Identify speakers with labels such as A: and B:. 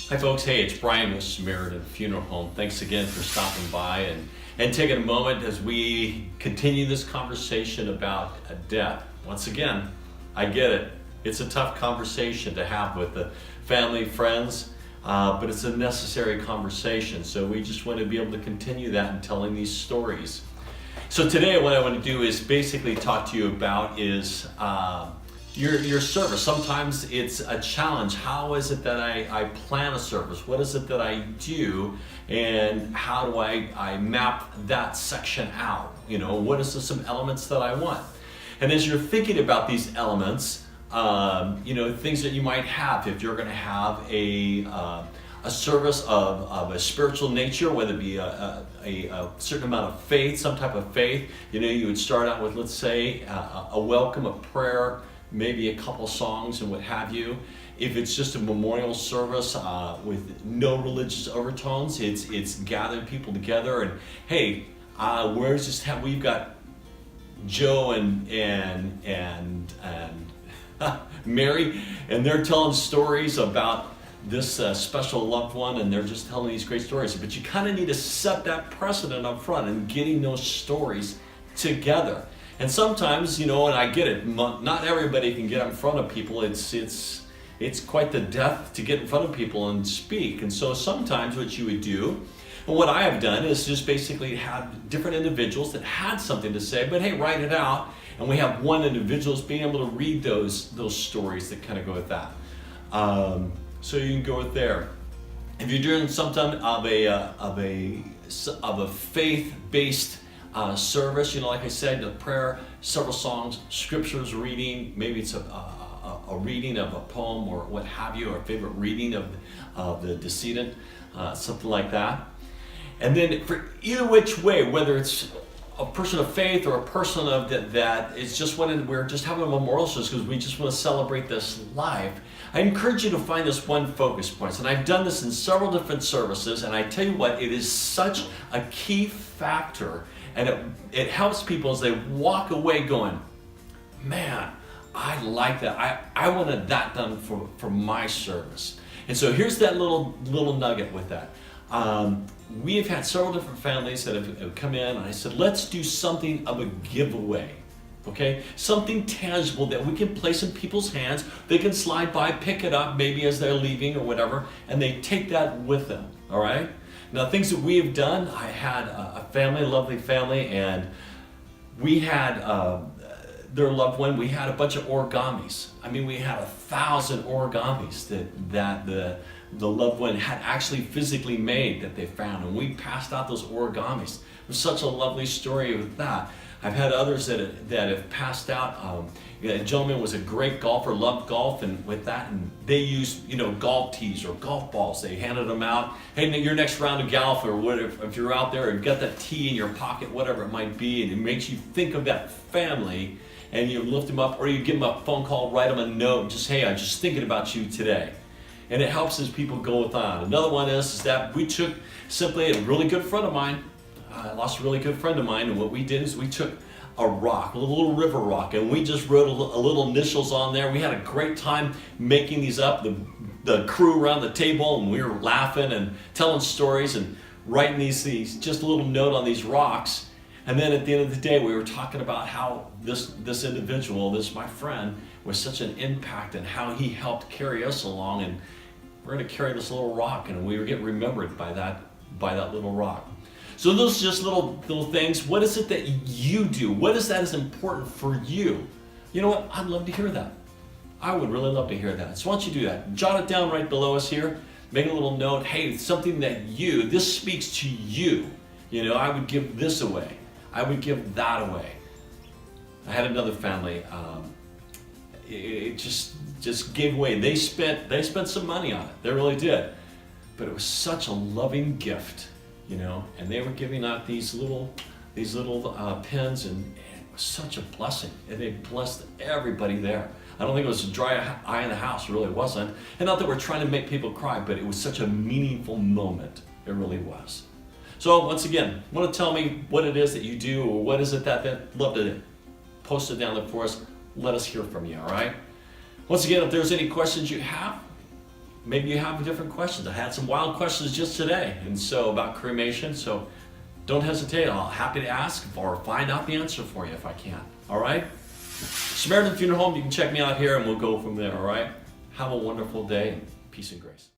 A: Hi folks, hey, it's Brian with Samaritan Funeral Home. Thanks again for stopping by and taking a moment as we continue this conversation about death. Once again, I get it. It's a tough conversation to have with the family, friends, but it's a necessary conversation. So we just want to be able to continue that and telling these stories. So today what I want to do is basically talk to you about is your service. Sometimes it's a challenge. How is it that I plan a service? What is it that I do? And how do I map that section out? You know, what is some elements that I want? And as you're thinking about these elements, things that you might have if you're going to have a service of a spiritual nature, whether it be a certain amount of faith, some type of faith. You know, you would start out with, let's say, a welcome, a prayer, maybe a couple songs and what have you. If it's just a memorial service with no religious overtones, it's gathering people together and, hey, we've got Joe and Mary, and they're telling stories about this special loved one, and they're just telling these great stories. But you kind of need to set that precedent up front and getting those stories together. And sometimes, and I get it, not everybody can get in front of people. It's quite the death to get in front of people and speak. And so sometimes what you would do, and what I have done, is just basically have different individuals that had something to say, but hey, write it out. And we have one individual being able to read those stories that kind of go with that. So you can go with there. If you're doing something of a faith-based service, like I said, the prayer, several songs, scriptures reading, maybe it's a reading of a poem or what have you, or a favorite reading of the decedent, something like that. And then for either which way, whether it's a person of faith or a person of that is just we're just having a memorial service because we just want to celebrate this life, I encourage you to find this one focus point. And I've done this in several different services, and I tell you what, it is such a key factor. And it helps people as they walk away going, man, I like that. I wanted that done for my service. And so here's that little nugget with that. We have had several different families that have come in, and I said, let's do something of a giveaway. Okay? Something tangible that we can place in people's hands. They can slide by, pick it up maybe as they're leaving or whatever, and they take that with them. All right? Now, things that we have done, I had a family, a lovely family, and we had their loved one. We had a bunch of origamis. I mean, we had 1,000 origamis that the loved one had actually physically made that they found, and we passed out those origamis. It was such a lovely story with that. I've had others that have passed out. A gentleman was a great golfer, loved golf, and with that, and they used golf tees or golf balls. They handed them out. Hey, your next round of golf, or whatever, if you're out there and got that tee in your pocket, whatever it might be, and it makes you think of that family, and you lift them up, or you give them a phone call, write them a note, and just, hey, I'm just thinking about you today. And it helps as people go on. Another one is that we took simply a really good friend of mine. I lost a really good friend of mine, and what we did is we took a rock, a little river rock, and we just wrote a little initials on there. We had a great time making these up, the crew around the table, and we were laughing and telling stories and writing these just a little note on these rocks. And then at the end of the day, we were talking about how this individual, my friend, was such an impact and how he helped carry us along, and we're going to carry this little rock, and we were getting remembered by that little rock. So those are just little things. What is it that you do? What is that is important for you? You know what? I'd love to hear that. I would really love to hear that. So why don't you do that? Jot it down right below us here. Make a little note. Hey, something that this speaks to you. I would give this away. I would give that away. I had another family. It just gave away. They spent some money on it. They really did. But it was such a loving gift. And they were giving out these little pins, and it was such a blessing. And they blessed everybody there. I don't think it was a dry eye in the house, it really wasn't. And not that we're trying to make people cry, but it was such a meaningful moment. It really was. So once again, want to tell me what it is that you do, or what is it that love to post it down there for us. Let us hear from you, all right? Once again, if there's any questions you have, maybe you have different questions. I had some wild questions just today, and so about cremation. So don't hesitate. I'm happy to ask or find out the answer for you if I can. All right? Samaritan Funeral Home, you can check me out here and we'll go from there. All right? Have a wonderful day. Peace and grace.